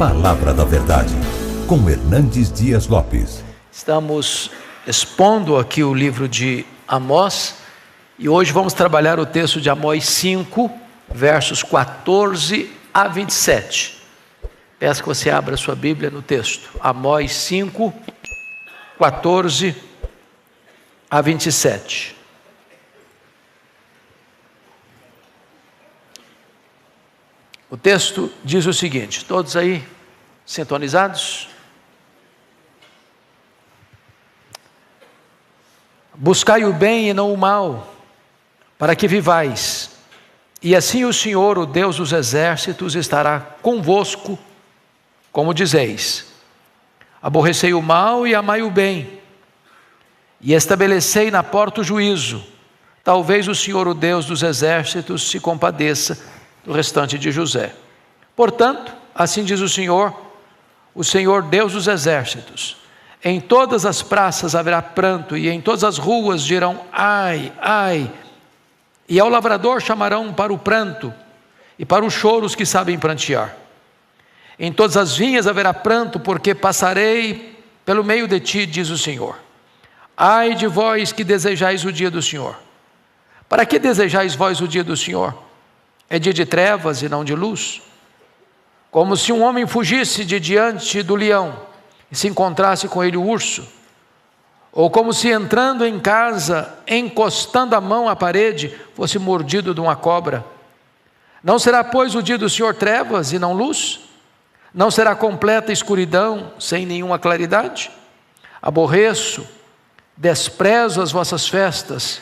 Palavra da Verdade, com Hernandes Dias Lopes. Estamos expondo aqui o livro de Amós e hoje vamos trabalhar o texto de Amós 5, versos 14 a 27. Peço que você abra sua Bíblia no texto. Amós 5, 14 a 27. O texto diz o seguinte, todos aí sintonizados? Buscai o bem e não o mal, para que vivais, e assim o Senhor, o Deus dos exércitos, estará convosco, como dizeis. Aborrecei o mal e amai o bem, e estabelecei na porta o juízo. Talvez o Senhor, o Deus dos exércitos, se compadeça do restante de José. Portanto, assim diz o Senhor Deus dos exércitos: em todas as praças haverá pranto, e em todas as ruas dirão ai, ai, e ao lavrador chamarão para o pranto, e para os choros que sabem prantear. Em todas as vinhas haverá pranto, porque passarei pelo meio de ti, diz o Senhor. Ai de vós que desejais o dia do Senhor. Para que desejais vós o dia do Senhor? É dia de trevas e não de luz? Como se um homem fugisse de diante do leão e se encontrasse com ele o urso, ou como se entrando em casa, encostando a mão à parede, fosse mordido de uma cobra. Não será, pois, o dia do Senhor trevas e não luz? Não será completa escuridão sem nenhuma claridade? Aborreço, desprezo as vossas festas,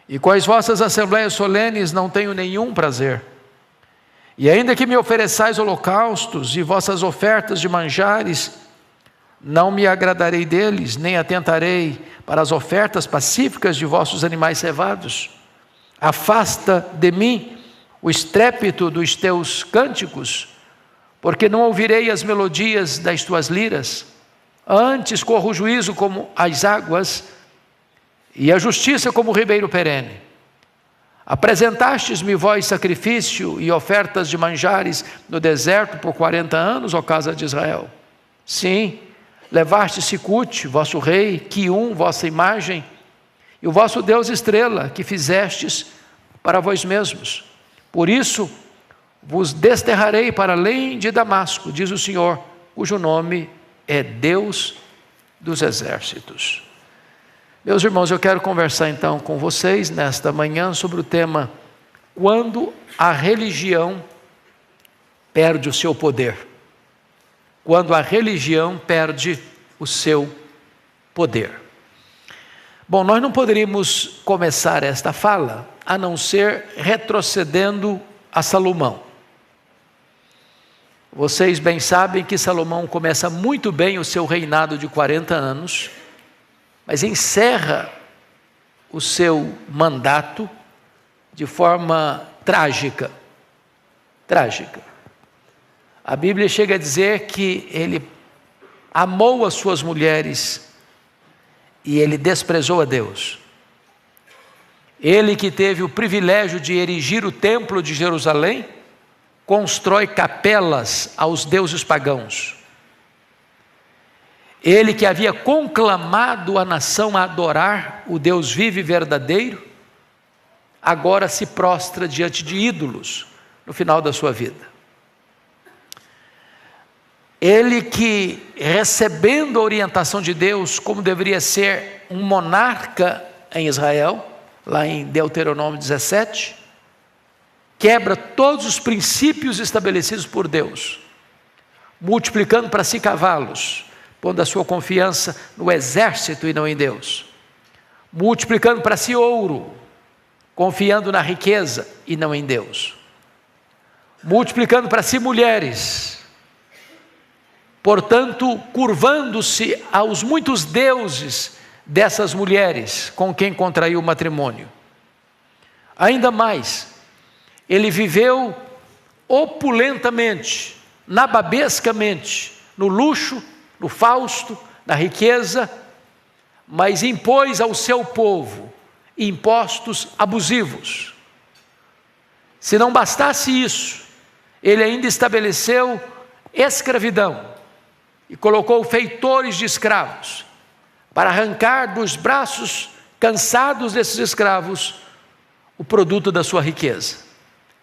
e com as vossas assembleias solenes não tenho nenhum prazer. E ainda que me ofereçais holocaustos e vossas ofertas de manjares, não me agradarei deles, nem atentarei para as ofertas pacíficas de vossos animais cevados. Afasta de mim o estrépito dos teus cânticos, porque não ouvirei as melodias das tuas liras. Antes corra o juízo como as águas, e a justiça como o ribeiro perene. Apresentastes-me vós sacrifício e ofertas de manjares no deserto por 40 anos, ó casa de Israel. Sim, levaste Sicute, vosso rei, Quium, vossa imagem, e o vosso Deus estrela, que fizestes para vós mesmos. Por isso vos desterrarei para além de Damasco, diz o Senhor, cujo nome é Deus dos exércitos. Meus irmãos, eu quero conversar então com vocês nesta manhã sobre o tema: quando a religião perde o seu poder. Quando a religião perde o seu poder. Bom, nós não poderíamos começar esta fala a não ser retrocedendo a Salomão. Vocês bem sabem que Salomão começa muito bem o seu reinado de 40 anos, mas encerra o seu mandato de forma trágica. Trágica. A Bíblia chega a dizer que ele amou as suas mulheres e ele desprezou a Deus. Ele que teve o privilégio de erigir o templo de Jerusalém, constrói capelas aos deuses pagãos. Ele que havia conclamado a nação a adorar o Deus vivo e verdadeiro, agora se prostra diante de ídolos no final da sua vida. Ele que, recebendo a orientação de Deus, como deveria ser um monarca em Israel, lá em Deuteronômio 17, quebra todos os princípios estabelecidos por Deus, multiplicando para si cavalos, pondo a sua confiança no exército e não em Deus, multiplicando para si ouro, confiando na riqueza e não em Deus, multiplicando para si mulheres, portanto, curvando-se aos muitos deuses dessas mulheres com quem contraiu o matrimônio. Ainda mais, ele viveu opulentamente, nababescamente, no luxo, no fausto, na riqueza, mas impôs ao seu povo impostos abusivos. Se não bastasse isso, ele ainda estabeleceu escravidão e colocou feitores de escravos para arrancar dos braços cansados desses escravos o produto da sua riqueza.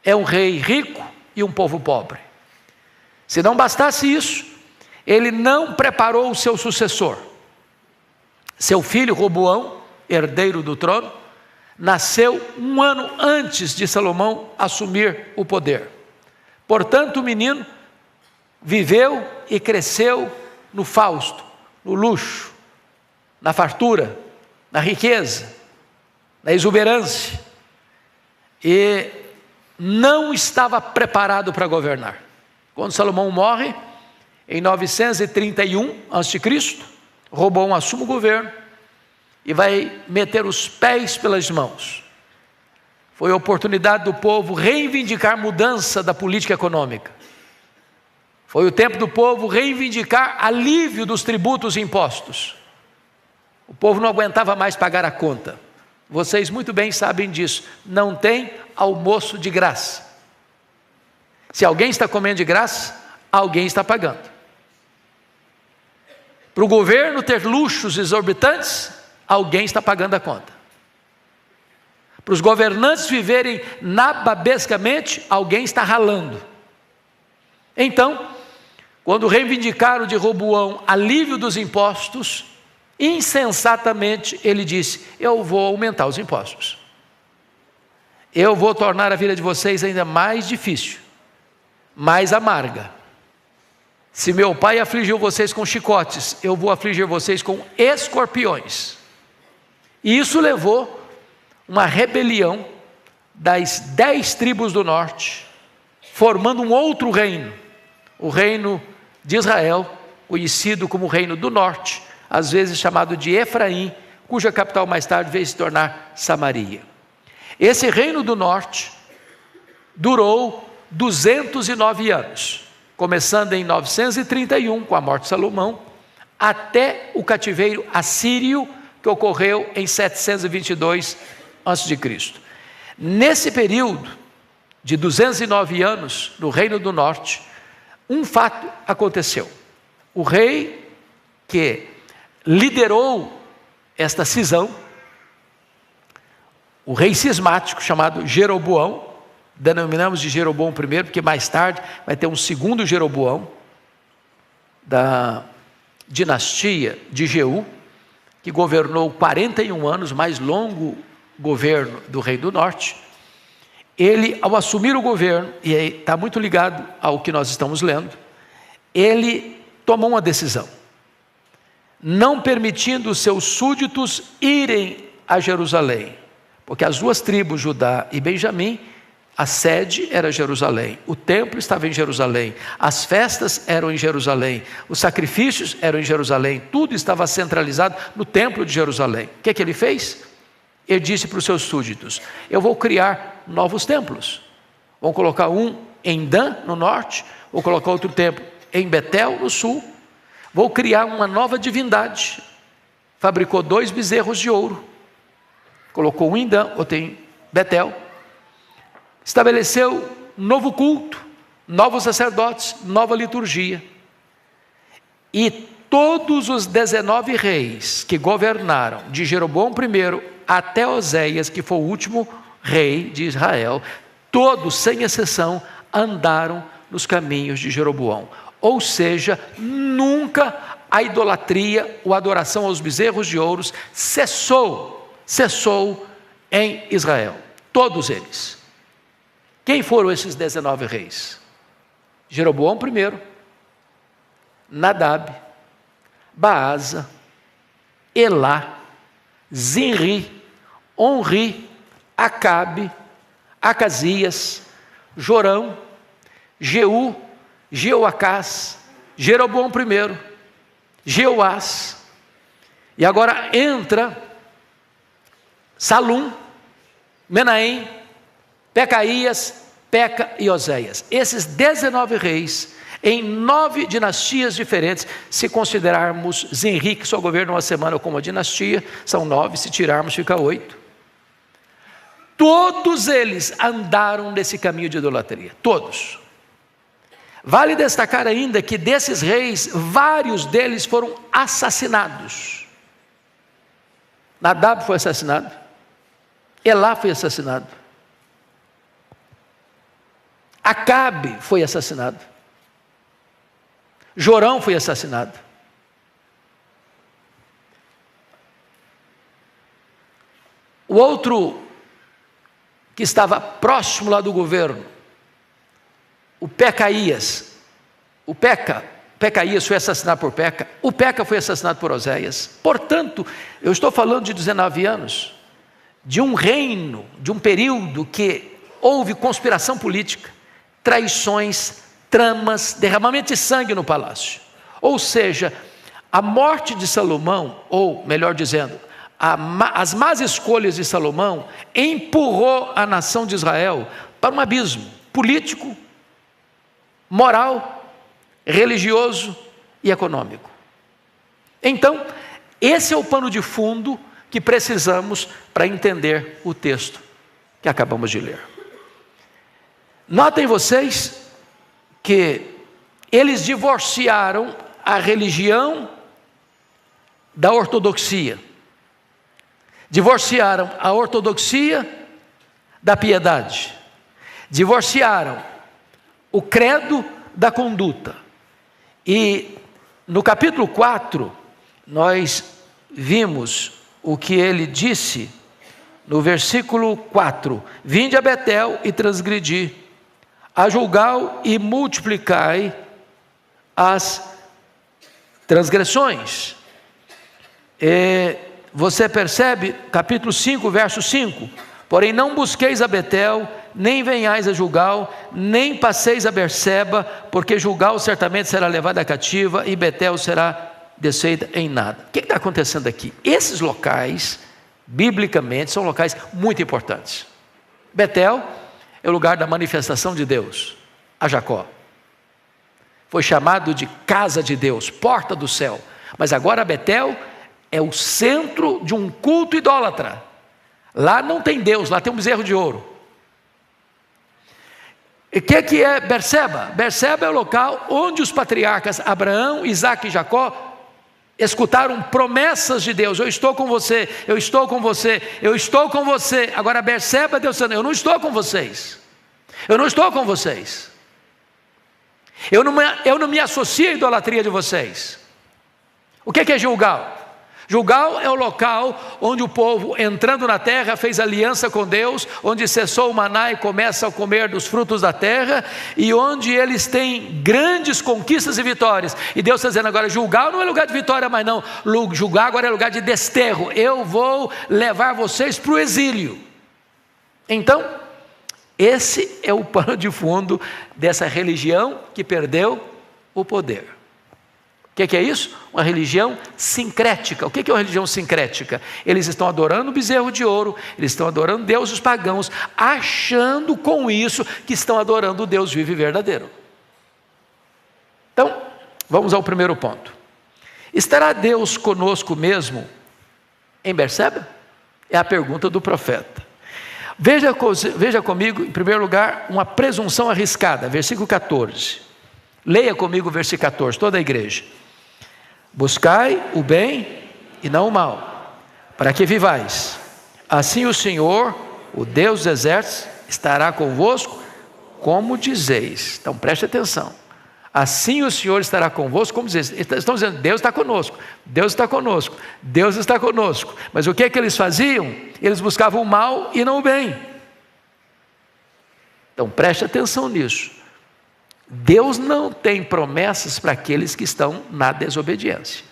É um rei rico e um povo pobre. Se não bastasse isso, ele não preparou o seu sucessor. Seu filho Roboão, herdeiro do trono, nasceu 1 ano antes de Salomão assumir o poder. Portanto, o menino viveu e cresceu no fausto, no luxo, na fartura, na riqueza, na exuberância, e não estava preparado para governar. Quando Salomão morre, em 931 a.C., Roboão assume o governo e vai meter os pés pelas mãos. Foi a oportunidade do povo reivindicar mudança da política econômica. Foi o tempo do povo reivindicar alívio dos tributos e impostos. O povo não aguentava mais pagar a conta. Vocês muito bem sabem disso. Não tem almoço de graça. Se alguém está comendo de graça, alguém está pagando. Para o governo ter luxos exorbitantes, alguém está pagando a conta. Para os governantes viverem nababescamente, alguém está ralando. Então, quando reivindicaram de Roboão alívio dos impostos, insensatamente ele disse: eu vou aumentar os impostos. Eu vou tornar a vida de vocês ainda mais difícil, mais amarga. Se meu pai afligiu vocês com chicotes, eu vou afligir vocês com escorpiões. E isso levou uma rebelião das 10 tribos do norte, formando um outro reino, o reino de Israel, conhecido como Reino do Norte, às vezes chamado de Efraim, cuja capital mais tarde veio se tornar Samaria. Esse Reino do Norte durou 209 anos, começando em 931, com a morte de Salomão, até o cativeiro assírio, que ocorreu em 722 a.C. Nesse período de 209 anos, no Reino do Norte, um fato aconteceu. O rei que liderou esta cisão, o rei cismático chamado Jeroboão, denominamos de Jeroboão I, porque mais tarde vai ter um segundo Jeroboão, da dinastia de Jeú, que governou 41 anos, mais longo governo do Reino do Norte. Ele, ao assumir o governo, e está muito ligado ao que nós estamos lendo, ele tomou uma decisão, não permitindo os seus súditos irem a Jerusalém, porque as 2 tribos, Judá e Benjamim, a sede era Jerusalém, o templo estava em Jerusalém, as festas eram em Jerusalém, os sacrifícios eram em Jerusalém, tudo estava centralizado no templo de Jerusalém. O que é que ele fez? Ele disse para os seus súditos: eu vou criar novos templos. Vou colocar um em Dan, no norte, vou colocar outro templo em Betel, no sul. Vou criar uma nova divindade. Fabricou 2 bezerros de ouro, colocou um em Dan, outro em Betel. Estabeleceu um novo culto, novos sacerdotes, nova liturgia. E todos os 19 reis que governaram, de Jeroboão I até Oséias, que foi o último rei de Israel, todos, sem exceção, andaram nos caminhos de Jeroboão. Ou seja, nunca a idolatria ou a adoração aos bezerros de ouro cessou em Israel. Todos eles. Quem foram esses 19 reis? Jeroboão I, Nadab, Baasa, Elá, Zinri, Onri, Acabe, Acasias, Jorão, Jeú, Jeoacás, Jeroboão I, Jeoás, e agora entra Salum, Menahem, Pecaías, Peca e Oséias. Esses 19 reis, em 9 dinastias diferentes, se considerarmos Zinri, que só governa uma semana como uma dinastia, são 9, se tirarmos fica 8. Todos eles andaram nesse caminho de idolatria, todos. Vale destacar ainda que desses reis, vários deles foram assassinados. Nadab foi assassinado, Elá foi assassinado, Acabe foi assassinado, Jorão foi assassinado. O outro que estava próximo lá do governo, o Pecaías, Pecaías foi assassinado por Peca, o Peca foi assassinado por Oséias. Portanto, eu estou falando de 19 anos, de um reino, de um período que houve conspiração política, traições, tramas, derramamento de sangue no palácio. Ou seja, a morte de Salomão, ou melhor dizendo, as más escolhas de Salomão empurrou a nação de Israel para um abismo político, moral, religioso e econômico. Então, esse é o pano de fundo que precisamos para entender o texto que acabamos de ler. Notem vocês que eles divorciaram a religião da ortodoxia. Divorciaram a ortodoxia da piedade. Divorciaram o credo da conduta. E no capítulo 4, nós vimos o que ele disse no versículo 4: vinde a Betel e transgredi, a Gilgal e multiplicai as transgressões. Você percebe, capítulo 5, verso 5: porém não busqueis a Betel, nem venhais a Gilgal, nem passeis a Berseba, porque Gilgal certamente será levada cativa e Betel será desfeita em nada. O que está acontecendo aqui? Esses locais, biblicamente, são locais muito importantes. Betel é o lugar da manifestação de Deus a Jacó. Foi chamado de casa de Deus, porta do céu. Mas agora Betel é o centro de um culto idólatra. Lá não tem Deus, lá tem um bezerro de ouro. E o que é Berseba? Berseba é o local onde os patriarcas Abraão, Isaque e Jacó escutaram promessas de Deus. Eu estou com você, eu estou com você, eu estou com você. Agora Berseba, Deus dizendo: eu não estou com vocês, eu não estou com vocês, eu não me associo à idolatria de vocês. O que é Gilgal? Gilgal é o local onde o povo, entrando na terra, fez aliança com Deus, onde cessou o maná e começa a comer dos frutos da terra, e onde eles têm grandes conquistas e vitórias. E Deus está dizendo agora: Gilgal não é lugar de vitória mais não, Gilgal agora é lugar de desterro, eu vou levar vocês para o exílio. Então, esse é o pano de fundo dessa religião que perdeu o poder. O que é isso? Uma religião sincrética. O que é uma religião sincrética? Eles estão adorando o bezerro de ouro, eles estão adorando deuses pagãos, achando com isso que estão adorando o Deus vivo e verdadeiro. Então, vamos ao primeiro ponto. Estará Deus conosco mesmo em Berseba? É a pergunta do profeta. Veja comigo, em primeiro lugar, uma presunção arriscada, versículo 14. Leia comigo o versículo 14, toda a igreja. Buscai o bem e não o mal, para que vivais. Assim o Senhor, o Deus dos exércitos, estará convosco, como dizeis. Então preste atenção. Assim o Senhor estará convosco, como dizeis. Estão dizendo: Deus está conosco, Deus está conosco, Deus está conosco. Mas o que é que eles faziam? Eles buscavam o mal e não o bem. Então preste atenção nisso. Deus não tem promessas para aqueles que estão na desobediência.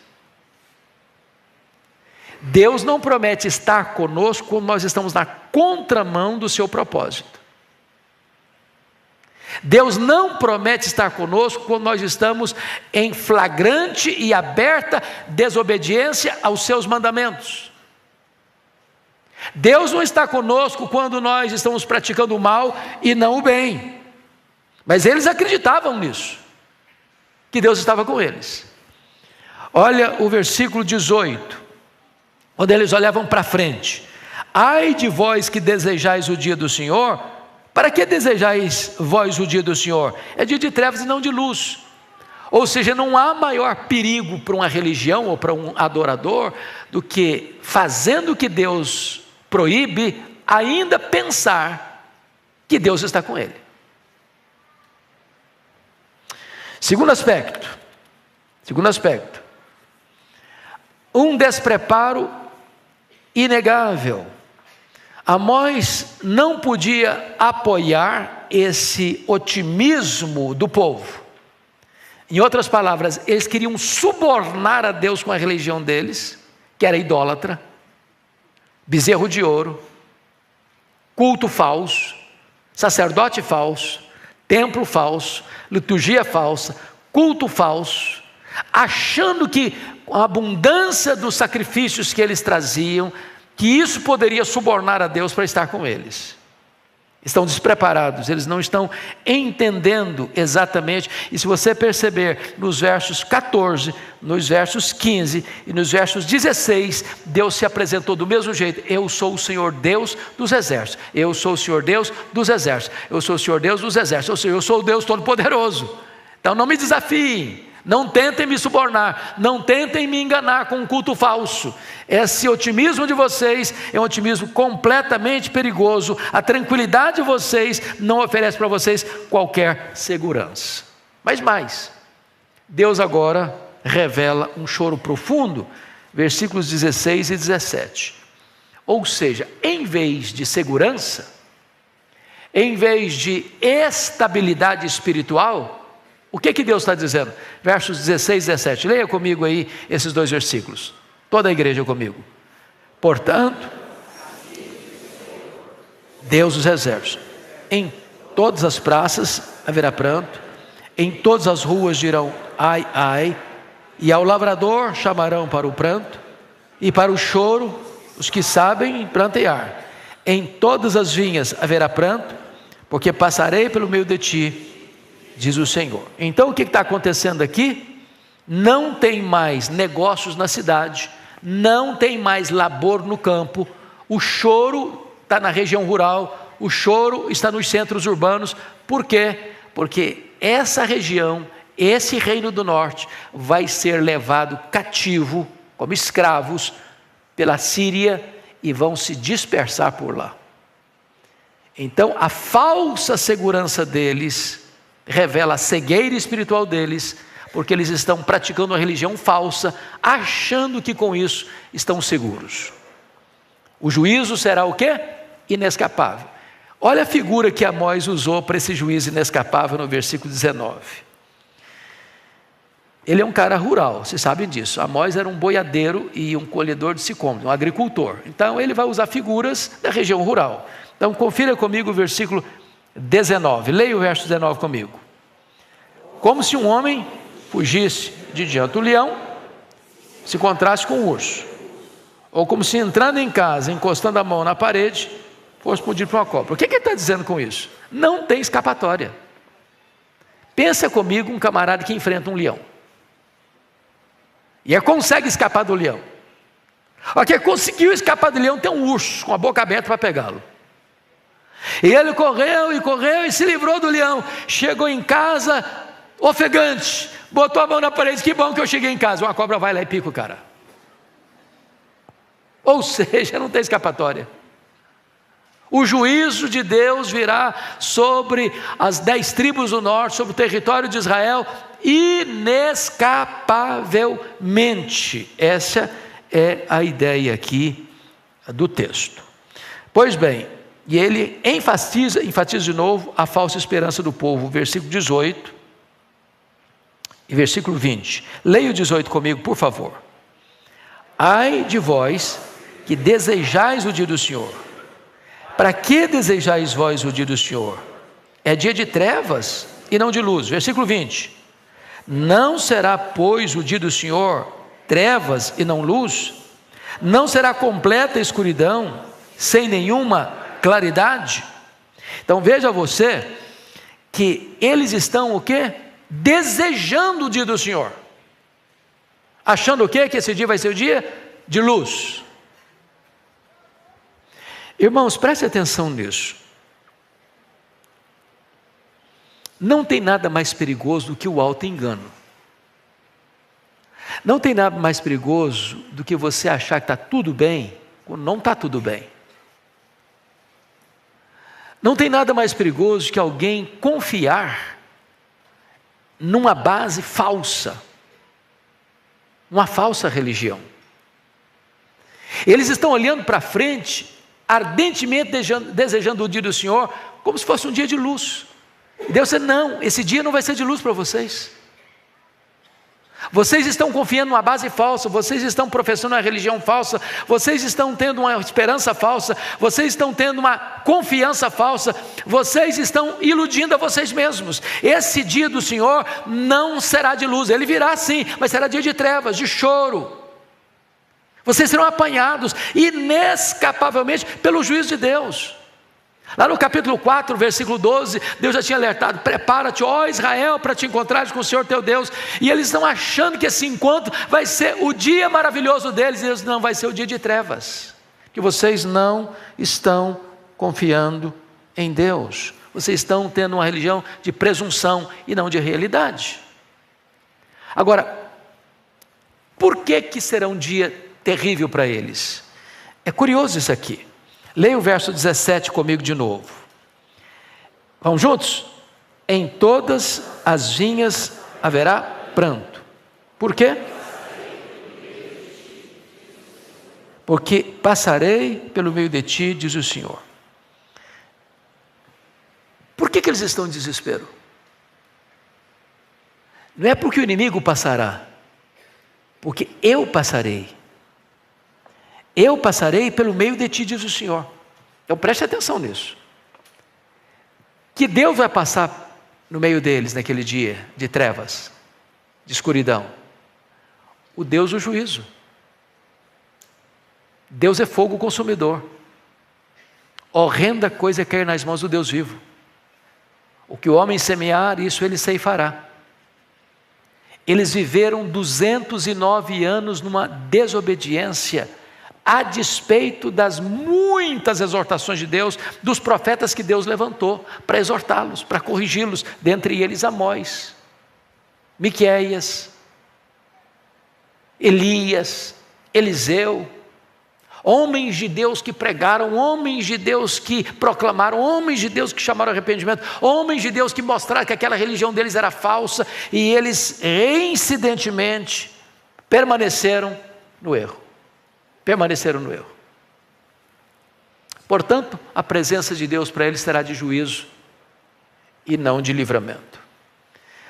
Deus não promete estar conosco quando nós estamos na contramão do seu propósito. Deus não promete estar conosco quando nós estamos em flagrante e aberta desobediência aos seus mandamentos. Deus não está conosco quando nós estamos praticando o mal e não o bem. Mas eles acreditavam nisso, que Deus estava com eles. Olha o versículo 18, onde eles olhavam para frente. Ai de vós que desejais o dia do Senhor, Para que desejais vós o dia do Senhor? É dia de trevas e não de luz. Ou seja, não há maior perigo para uma religião ou para um adorador do que, fazendo o que Deus proíbe, ainda pensar que Deus está com ele. Segundo aspecto, um despreparo inegável. Amós não podia apoiar esse otimismo do povo. Em outras palavras, eles queriam subornar a Deus com a religião deles, que era idólatra, bezerro de ouro, culto falso, sacerdote falso, templo falso, liturgia falsa, culto falso, achando que com a abundância dos sacrifícios que eles traziam, que isso poderia subornar a Deus para estar com eles. Estão despreparados, eles não estão entendendo exatamente. E se você perceber nos versos 14, nos versos 15 e nos versos 16, Deus se apresentou do mesmo jeito: eu sou o Senhor Deus dos exércitos, eu sou o Senhor Deus dos exércitos, eu sou o Senhor Deus dos exércitos, ou seja, eu sou o Deus Todo-Poderoso. Então não me desafiem, não tentem me subornar, não tentem me enganar com um culto falso. Esse otimismo de vocês é um otimismo completamente perigoso. A tranquilidade de vocês não oferece para vocês qualquer segurança. Mas mais, Deus agora revela um choro profundo, versículos 16 e 17. Ou seja, em vez de segurança, em vez de estabilidade espiritual, o que Deus está dizendo? Versos 16 e 17, leia comigo aí esses dois versículos, toda a igreja comigo. Portanto, Deus dos exércitos, em todas as praças haverá pranto, em todas as ruas dirão ai, ai, e ao lavrador chamarão para o pranto, e para o choro os que sabem prantear. Em todas as vinhas haverá pranto, porque passarei pelo meio de ti, diz o Senhor. Então o que está acontecendo aqui? Não tem mais negócios na cidade, não tem mais labor no campo, o choro está na região rural, o choro está nos centros urbanos. Por quê? Porque essa região, esse reino do norte, vai ser levado cativo, como escravos, pela Síria, e vão se dispersar por lá. Então a falsa segurança deles revela a cegueira espiritual deles, porque eles estão praticando uma religião falsa, achando que com isso estão seguros. O juízo será o quê? Inescapável. Olha a figura que Amós usou para esse juízo inescapável no versículo 19. Ele é um cara rural, vocês sabem disso. Amós era um boiadeiro e um colhedor de sicômoros, um agricultor. Então ele vai usar figuras da região rural. Então confira comigo o versículo 19, leia o verso 19 comigo. Como se um homem fugisse de diante do leão, se encontrasse com o urso, ou como se entrando em casa, encostando a mão na parede, fosse mordido por uma cobra. O que ele está dizendo com isso? Não tem escapatória. Pensa comigo um camarada que enfrenta um leão, e consegue escapar do leão. Ok, conseguiu escapar do leão, tem um urso com a boca aberta para pegá-lo. E ele correu e se livrou do leão. Chegou em casa ofegante, botou a mão na parede: que bom que eu cheguei em casa. Uma cobra vai lá e pica o cara. Ou seja, não tem escapatória. O juízo de Deus virá sobre as 10 tribos do norte, sobre o território de Israel, inescapavelmente. Essa é a ideia aqui do texto. Pois bem, e ele enfatiza de novo a falsa esperança do povo, versículo 18 e versículo 20. Leia o 18 comigo, por favor. Ai de vós que desejais o dia do Senhor. Para que desejais vós o dia do Senhor? É dia de trevas e não de luz. Versículo 20. Não será, pois, o dia do Senhor trevas e não luz? Não será completa escuridão, sem nenhuma claridade? Então veja você que eles estão o quê? Desejando o dia do Senhor, achando o quê? Que esse dia vai ser o dia de luz. Irmãos, preste atenção nisso. Não tem nada mais perigoso do que o auto-engano. Não tem nada mais perigoso do que você achar que está tudo bem, quando não está tudo bem. Não tem nada mais perigoso que alguém confiar numa base falsa, uma falsa religião. Eles estão olhando para frente, ardentemente desejando o dia do Senhor, como se fosse um dia de luz. E Deus disse: não, esse dia não vai ser de luz para vocês. Vocês estão confiando numa base falsa, vocês estão professando uma religião falsa, vocês estão tendo uma esperança falsa, vocês estão tendo uma confiança falsa, vocês estão iludindo a vocês mesmos. Esse dia do Senhor não será de luz, ele virá sim, mas será dia de trevas, de choro. Vocês serão apanhados inescapavelmente pelo juízo de Deus. Lá no capítulo 4, versículo 12, Deus já tinha alertado: prepara-te, ó Israel, para te encontrares com o Senhor teu Deus. E eles estão achando que esse encontro vai ser o dia maravilhoso deles, e Deus: não, vai ser o dia de trevas, que vocês não estão confiando em Deus, vocês estão tendo uma religião de presunção e não de realidade. Agora, por que será um dia terrível para eles? É curioso isso aqui. Leia o verso 17 comigo de novo. Vamos juntos? Em todas as vinhas haverá pranto. Por quê? Porque passarei pelo meio de ti, diz o Senhor. Por que eles estão em desespero? Não é porque o inimigo passará, porque eu passarei. Eu passarei pelo meio de ti, diz o Senhor. Então preste atenção nisso. Que Deus vai passar no meio deles naquele dia de trevas, de escuridão? O Deus do juízo. Deus é fogo consumidor. Horrenda coisa é cair nas mãos do Deus vivo. O que o homem semear, isso ele ceifará. Eles viveram 209 anos numa desobediência, a despeito das muitas exortações de Deus, dos profetas que Deus levantou para exortá-los, para corrigi-los, dentre eles Amós, Miqueias, Elias, Eliseu, homens de Deus que pregaram, homens de Deus que proclamaram, homens de Deus que chamaram arrependimento, homens de Deus que mostraram que aquela religião deles era falsa, e eles reincidentemente permaneceram no erro. Portanto, a presença de Deus para eles será de juízo e não de livramento.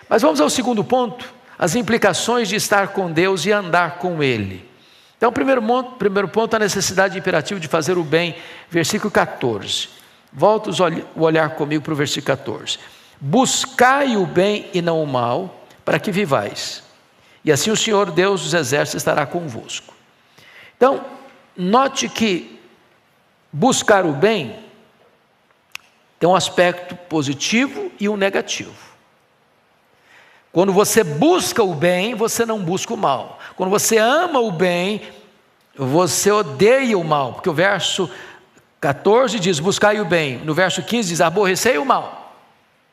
Mas vamos ao segundo ponto, as implicações de estar com Deus e andar com Ele. Então, primeiro ponto, a necessidade imperativa de fazer o bem, versículo 14. Volta o olhar comigo para o versículo 14. Buscai o bem e não o mal, para que vivais, e assim o Senhor Deus dos exércitos estará convosco. Então, note que buscar o bem tem um aspecto positivo e um negativo. Quando você busca o bem, você não busca o mal. Quando você ama o bem, você odeia o mal, porque o verso 14 diz: buscai o bem. No verso 15 diz: aborrecei o mal.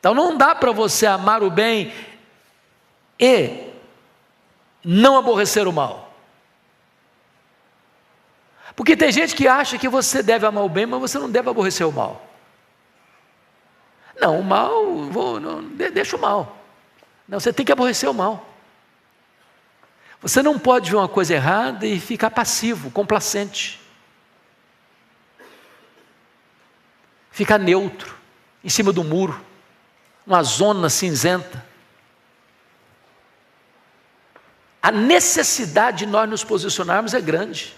Então não dá para você amar o bem e não aborrecer o mal. Porque tem gente que acha que você deve amar o bem, mas você não deve aborrecer o mal. Não, o mal, deixa o mal. Não, você tem que aborrecer o mal. Você não pode ver uma coisa errada e ficar passivo, complacente. Ficar neutro, em cima do muro, uma zona cinzenta. A necessidade de nós nos posicionarmos é grande.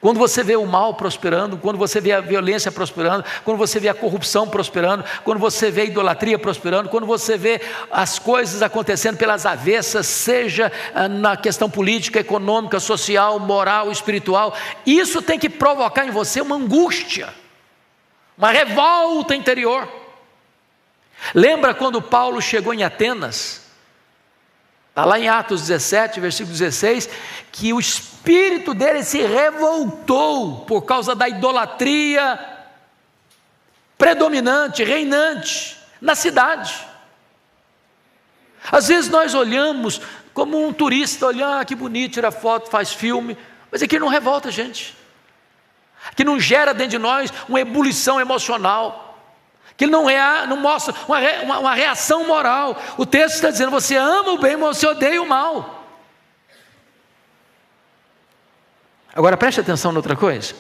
Quando você vê o mal prosperando, quando você vê a violência prosperando, quando você vê a corrupção prosperando, quando você vê a idolatria prosperando, quando você vê as coisas acontecendo pelas avessas, seja na questão política, econômica, social, moral, espiritual, isso tem que provocar em você uma angústia, uma revolta interior. Lembra quando Paulo chegou em Atenas? Está lá em Atos 17, versículo 16, que o espírito dele se revoltou por causa da idolatria predominante, reinante na cidade. Às vezes nós olhamos como um turista, olhar que bonito, tira foto, faz filme, mas aquilo não revolta a gente, que não gera dentro de nós uma ebulição emocional, que não mostra uma reação moral. O texto está dizendo: você ama o bem, mas você odeia o mal. Agora preste atenção noutra coisa.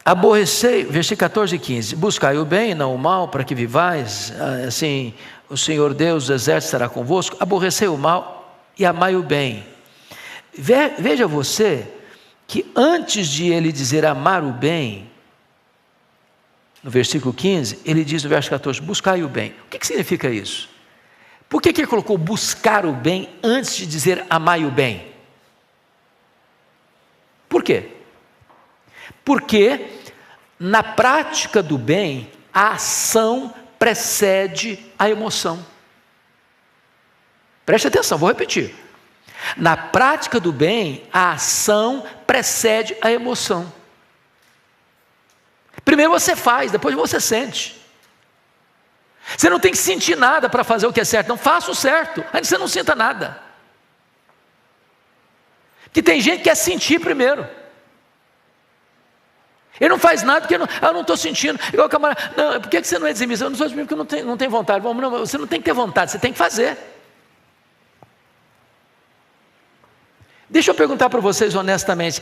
Aborrecei, versículo 14 e 15: buscai o bem, não o mal, para que vivais, assim o Senhor Deus dos exércitos estará convosco. Aborrecei o mal e amai o bem. Veja você que antes de ele dizer amar o bem, no versículo 15, ele diz no verso 14: buscai o bem. O que significa isso? Por que ele colocou buscar o bem antes de dizer amai o bem? Por quê? Porque na prática do bem, a ação precede a emoção. Preste atenção, vou repetir. Na prática do bem, a ação precede a emoção. Primeiro você faz, depois você sente. Você não tem que sentir nada para fazer o que é certo, não faça o certo, ainda você não sinta nada. Porque tem gente que quer sentir primeiro. Ele não faz nada porque eu não estou sentindo. Igual o camarada: não, por que você não é dizimista? Eu não sou dizimista porque eu não tenho vontade. Bom, não, você não tem que ter vontade, você tem que fazer. Deixa eu perguntar para vocês honestamente: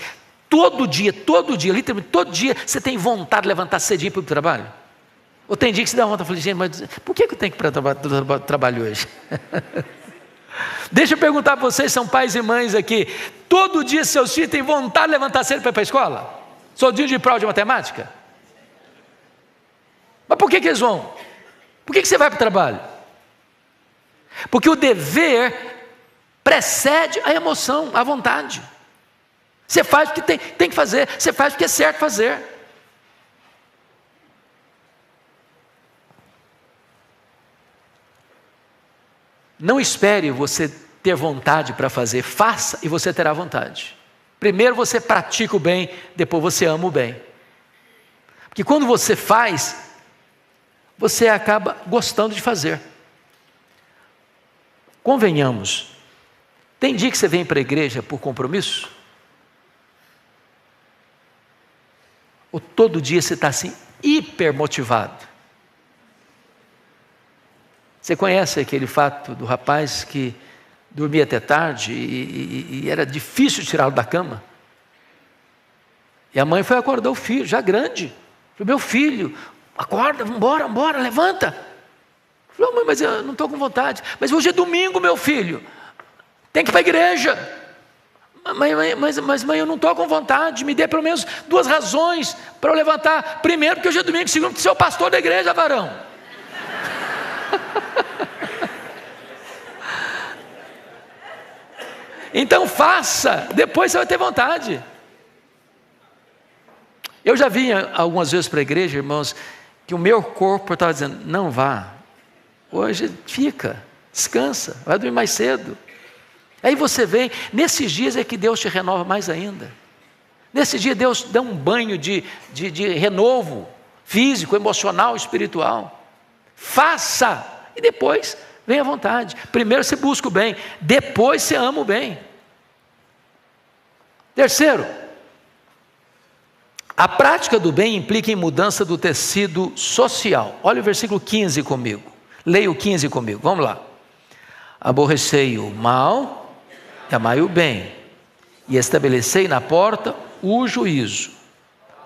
todo dia, literalmente todo dia, você tem vontade de levantar cedinho para ir para o trabalho? Ou tem dia que você dá vontade de falar: gente, mas por que eu tenho que ir para o trabalho hoje? Deixa eu perguntar para vocês, são pais e mães aqui: todo dia seus filhos têm vontade de levantar cedo para ir para a escola? Só dia de prova de matemática? Mas por que eles vão? Por que você vai para o trabalho? Porque o dever precede a emoção, a vontade. Você faz o que tem que fazer, você faz o que é certo fazer. Não espere você ter vontade para fazer, faça e você terá vontade. Primeiro você pratica o bem, depois você ama o bem. Porque quando você faz, você acaba gostando de fazer. Convenhamos, tem dia que você vem para a igreja por compromisso? Ou todo dia você está assim, hiper motivado? Você conhece aquele fato do rapaz que dormia até tarde e era difícil tirá-lo da cama? E a mãe foi acordar o filho, já grande. Falou: meu filho, acorda, vambora, levanta. Falou: mãe, mas eu não estou com vontade. Mas hoje é domingo, meu filho, tem que ir para a igreja. Mas mãe, eu não estou com vontade, me dê pelo menos 2 razões para eu levantar. Primeiro, porque hoje é domingo. Segundo, porque você é o pastor da igreja, varão. Então faça, depois você vai ter vontade. Eu já vinha algumas vezes para a igreja, irmãos, que o meu corpo estava dizendo: não vá, hoje fica, descansa, vai dormir mais cedo. Aí você vem, nesses dias é que Deus te renova mais ainda. Nesse dia Deus dá um banho de renovo físico, emocional, espiritual. Faça, e depois vem à vontade. Primeiro você busca o bem, depois você ama o bem. Terceiro, a prática do bem implica em mudança do tecido social. Olha o versículo 15 comigo. Leia o 15 comigo, vamos lá. Aborrecei o mal e amai o bem, e estabelecei na porta o juízo.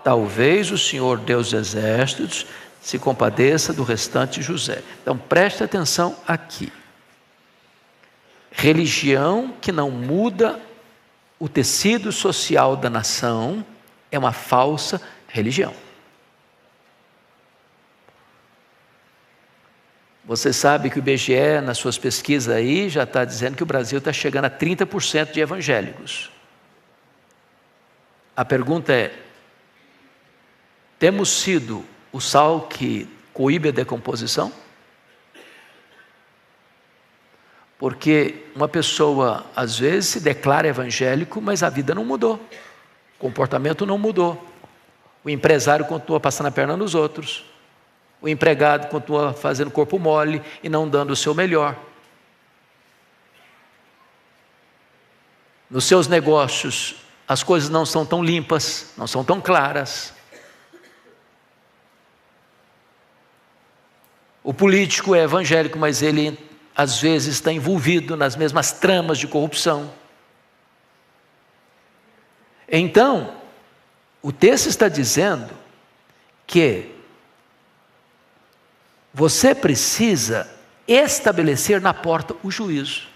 Talvez o Senhor Deus dos exércitos se compadeça do restante de José. Então preste atenção aqui. Religião que não muda o tecido social da nação é uma falsa religião. Você sabe que o IBGE, nas suas pesquisas aí, já está dizendo que o Brasil está chegando a 30% de evangélicos. A pergunta é: temos sido o sal que coíbe a decomposição? Porque uma pessoa, às vezes, se declara evangélico, mas a vida não mudou, o comportamento não mudou, O empresário continua passando a perna nos outros. O empregado continua fazendo corpo mole e não dando o seu melhor. Nos seus negócios, as coisas não são tão limpas, não são tão claras. O político é evangélico, mas ele às vezes está envolvido nas mesmas tramas de corrupção. Então, o texto está dizendo que você precisa estabelecer na porta o juízo.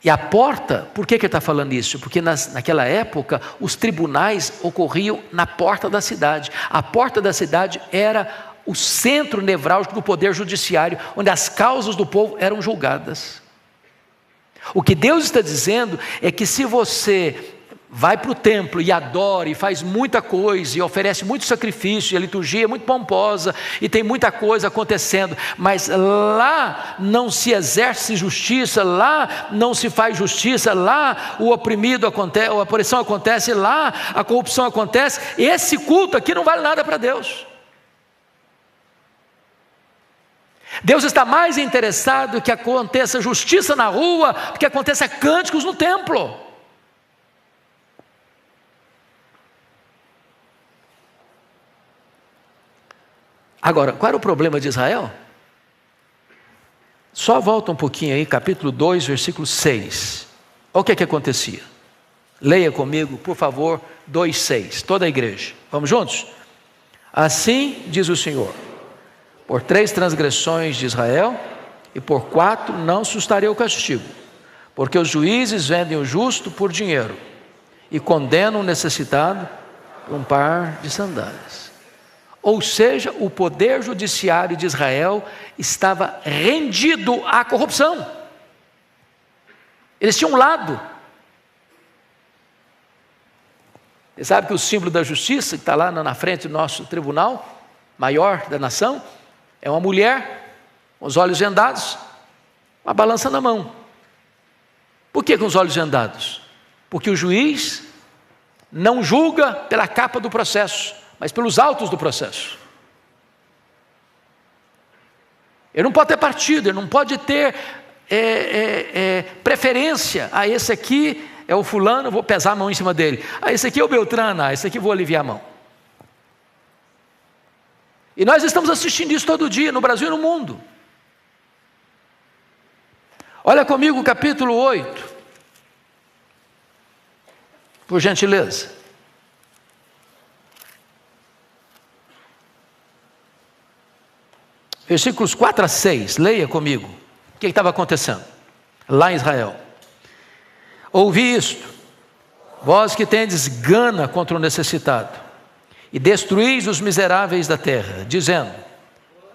E a porta, por que ele está falando isso? Porque naquela época os tribunais ocorriam na porta da cidade. A porta da cidade era o centro nevrálgico do poder judiciário, onde as causas do povo eram julgadas. O que Deus está dizendo é que se você vai para o templo e adora e faz muita coisa e oferece muito sacrifício, e a liturgia é muito pomposa e tem muita coisa acontecendo, mas lá não se exerce justiça, lá não se faz justiça, lá o oprimido acontece, a opressão acontece, lá a corrupção acontece, esse culto aqui não vale nada para Deus. Deus está mais interessado que aconteça justiça na rua do que aconteça cânticos no templo. Agora, qual era o problema de Israel? Só volta um pouquinho aí, capítulo 2, versículo 6. Olha o que acontecia. Leia comigo, por favor, 2:6, toda a igreja. Vamos juntos? Assim diz o Senhor: por 3 transgressões de Israel, e por 4 não sustarei o castigo, porque os juízes vendem o justo por dinheiro, e condenam o necessitado por um par de sandálias. Ou seja, o poder judiciário de Israel estava rendido à corrupção. Eles tinham um lado. Você sabe que o símbolo da justiça, que está lá na frente do nosso tribunal maior da nação, é uma mulher com os olhos vendados, uma balança na mão. Por que com os olhos vendados? Porque o juiz não julga pela capa do processo, mas pelos autos do processo. Ele não pode ter partido, ele não pode ter preferência. Ah, esse aqui é o fulano, eu vou pesar a mão em cima dele. Ah, esse aqui é o Beltrano, esse aqui eu vou aliviar a mão. E nós estamos assistindo isso todo dia, no Brasil e no mundo. Olha comigo o capítulo 8, por gentileza. Versículos 4-6, leia comigo. O que estava acontecendo lá em Israel? Ouvi isto, vós que tendes gana contra o necessitado, e destruís os miseráveis da terra, dizendo: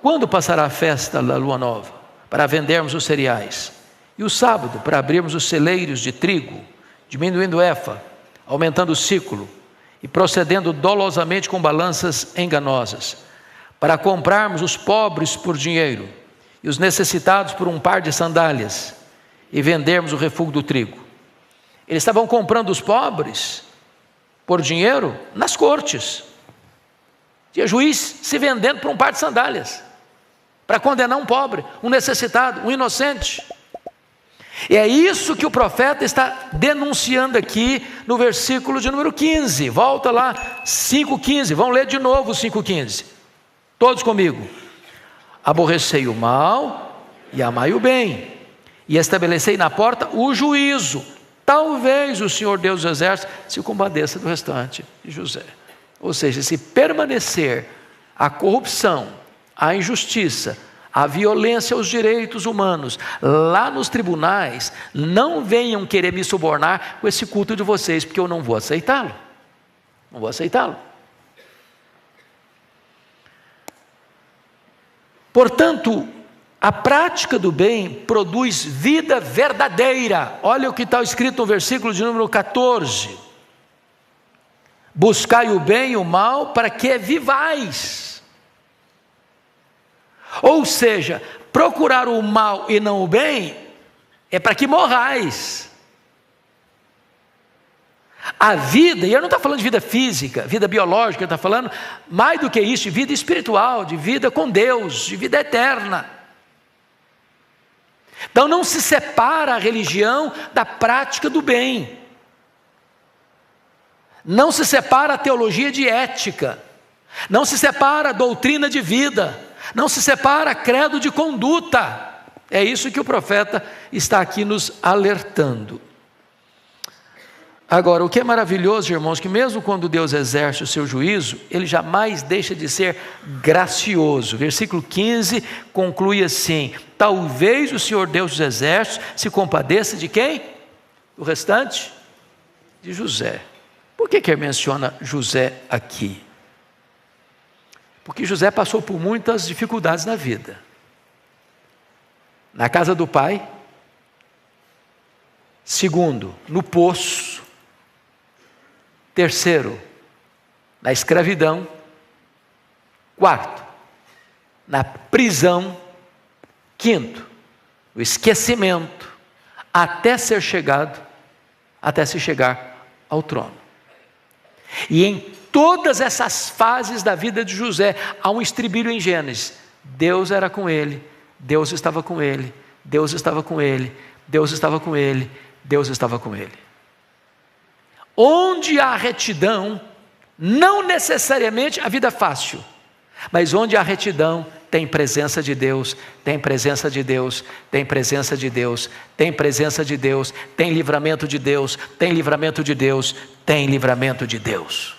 quando passará a festa da lua nova, para vendermos os cereais, e o sábado, para abrirmos os celeiros de trigo, diminuindo o efa, aumentando o ciclo, e procedendo dolosamente com balanças enganosas, para comprarmos os pobres por dinheiro, e os necessitados por um par de sandálias, e vendermos o refúgio do trigo. Eles estavam comprando os pobres por dinheiro nas cortes. Tinha juiz se vendendo por um par de sandálias, para condenar um pobre, um necessitado, um inocente. E é isso que o profeta está denunciando aqui no versículo de número 15. Volta lá, 5:15, vamos ler de novo o 5:15. Todos comigo. Aborrecei o mal e amai o bem, e estabelecei na porta o juízo. Talvez o Senhor Deus dos Exércitos se compadeça do restante de José. Ou seja, se permanecer a corrupção, a injustiça, a violência aos direitos humanos lá nos tribunais, não venham querer me subornar com esse culto de vocês, porque eu não vou aceitá-lo. Não vou aceitá-lo. Portanto, a prática do bem produz vida verdadeira. Olha o que está escrito no versículo de número 14. Buscai o bem e o mal para que vivais. Ou seja, procurar o mal e não o bem é para que morrais. A vida, e eu não estou falando de vida física, vida biológica, eu estou falando mais do que isso, de vida espiritual, de vida com Deus, de vida eterna. Então não se separa a religião da prática do bem. Não se separa a teologia de ética. Não se separa a doutrina de vida. Não se separa credo de conduta. É isso que o profeta está aqui nos alertando. Agora, o que é maravilhoso, irmãos, que mesmo quando Deus exerce o seu juízo, Ele jamais deixa de ser gracioso. Versículo 15 conclui assim: talvez o Senhor Deus dos exércitos se compadeça de quem? O restante? De José. Por que ele menciona José aqui? Porque José passou por muitas dificuldades na vida. Na casa do pai. Segundo, no poço. Terceiro, na escravidão. Quarto, na prisão. Quinto, no esquecimento, até se chegar ao trono. E em todas essas fases da vida de José, há um estribilho em Gênesis: Deus era com ele, Deus estava com ele, Deus estava com ele, Deus estava com ele, Deus estava com ele. Onde há retidão, não necessariamente a vida fácil, mas onde há retidão, tem presença de Deus, tem presença de Deus, tem presença de Deus, tem presença de Deus, tem livramento de Deus, tem livramento de Deus, tem livramento de Deus.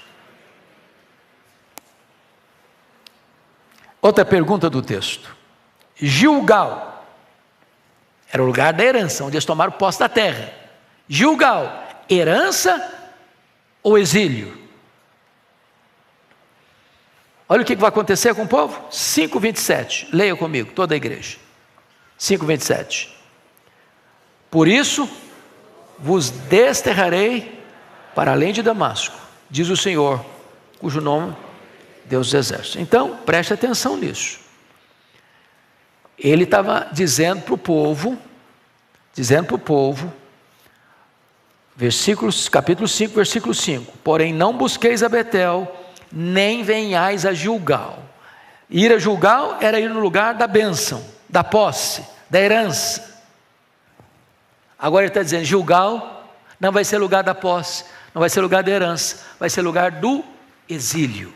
Outra pergunta do texto. Gilgal era o lugar da herança, onde eles tomaram posse da terra. Gilgal, herança ou exílio? Olha o que vai acontecer com o povo. 5:27, leia comigo, toda a igreja. 5:27. Por isso vos desterrarei para além de Damasco, diz o Senhor, cujo nome Deus dos exércitos. Então, preste atenção nisso. Ele estava dizendo para o povo, capítulo 5, versículo 5: porém não busqueis a Betel, nem venhais a Gilgal. Ir a Gilgal era ir no lugar da bênção, da posse, da herança. Agora ele está dizendo: Gilgal não vai ser lugar da posse, não vai ser lugar da herança, vai ser lugar do exílio,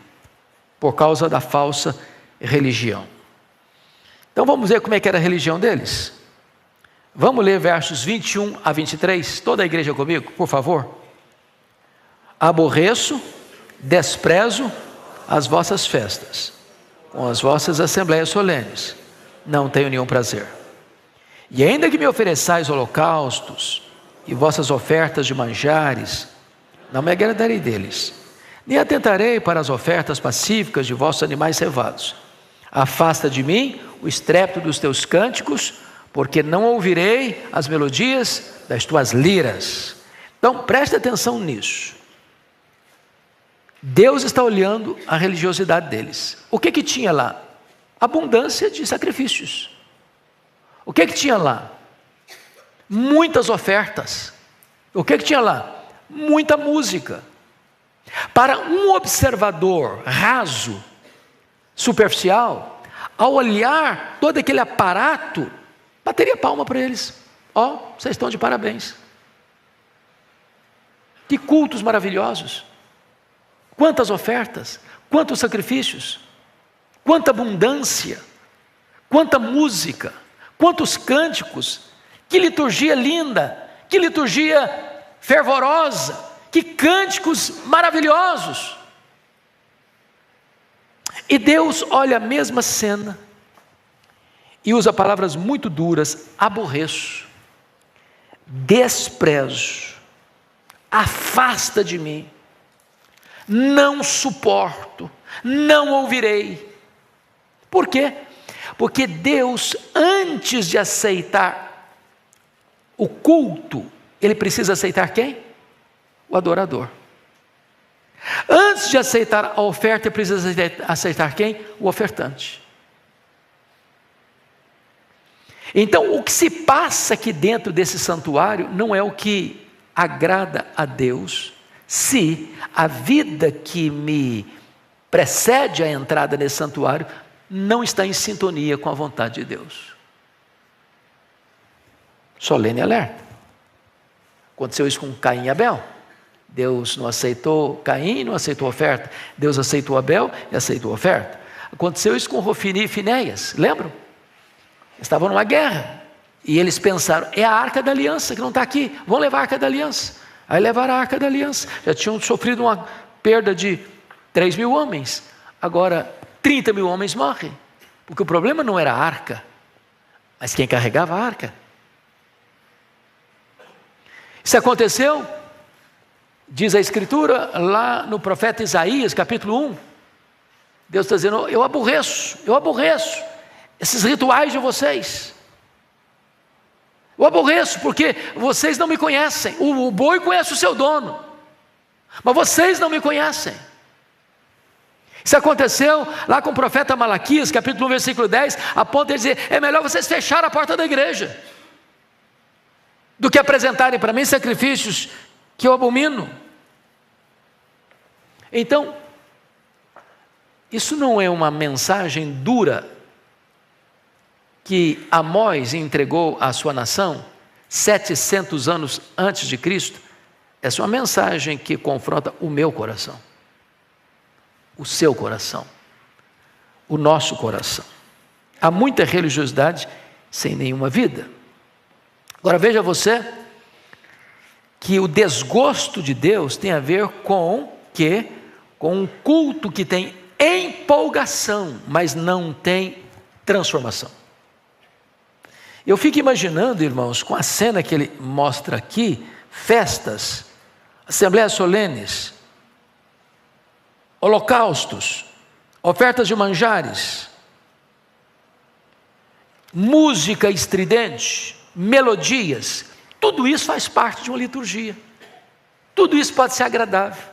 por causa da falsa religião. Então vamos ver como é que era a religião deles. Vamos ler versos 21 a 23, toda a igreja comigo, por favor. Aborreço, desprezo as vossas festas, com as vossas assembleias solenes, não tenho nenhum prazer. E ainda que me ofereçais holocaustos e vossas ofertas de manjares, não me agradarei deles, nem atentarei para as ofertas pacíficas de vossos animais cevados. Afasta de mim o estrépito dos teus cânticos, porque não ouvirei as melodias das tuas liras. Então preste atenção nisso. Deus está olhando a religiosidade deles. O que tinha lá? Abundância de sacrifícios. O que tinha lá? Muitas ofertas. O que tinha lá? Muita música. Para um observador raso, superficial, ao olhar todo aquele aparato, bateria palma para eles. Vocês estão de parabéns. Que cultos maravilhosos. Quantas ofertas, quantos sacrifícios, quanta abundância, quanta música, quantos cânticos, que liturgia linda, que liturgia fervorosa, que cânticos maravilhosos. E Deus olha a mesma cena e usa palavras muito duras: aborreço, desprezo, afasta de mim, não suporto, não ouvirei. Por quê? Porque Deus, antes de aceitar o culto, Ele precisa aceitar quem? O adorador. Antes de aceitar a oferta, Ele precisa aceitar quem? O ofertante. Então, o que se passa aqui dentro desse santuário não é o que agrada a Deus, se a vida que me precede a entrada nesse santuário não está em sintonia com a vontade de Deus. Solene alerta. Aconteceu isso com Caim e Abel. Deus não aceitou Caim e não aceitou a oferta. Deus aceitou Abel e aceitou a oferta. Aconteceu isso com Hofni e Finéias, lembram? Estavam numa guerra e eles pensaram, é a arca da aliança que não está aqui, vão levar a arca da aliança. Aí levaram a arca da aliança, já tinham sofrido uma perda de 3.000 homens, agora 30.000 homens morrem, porque o problema não era a arca, mas quem carregava a arca. Isso aconteceu, diz a Escritura, lá no profeta Isaías, capítulo 1, Deus está dizendo, eu aborreço esses rituais de vocês. Eu aborreço porque vocês não me conhecem. O boi conhece o seu dono, mas vocês não me conhecem. Isso aconteceu lá com o profeta Malaquias, capítulo 1, versículo 10, a ponto de dizer, é melhor vocês fecharem a porta da igreja, do que apresentarem para mim sacrifícios que eu abomino. Então, isso não é uma mensagem dura que Amós entregou à sua nação 700 anos antes de Cristo. Essa é uma mensagem que confronta o meu coração, o seu coração, o nosso coração. Há muita religiosidade sem nenhuma vida. Agora veja você que o desgosto de Deus tem a ver com um culto que tem empolgação, mas não tem transformação. Eu fico imaginando, irmãos, com a cena que ele mostra aqui, festas, assembleias solenes, holocaustos, ofertas de manjares, música estridente, melodias, tudo isso faz parte de uma liturgia. Tudo isso pode ser agradável.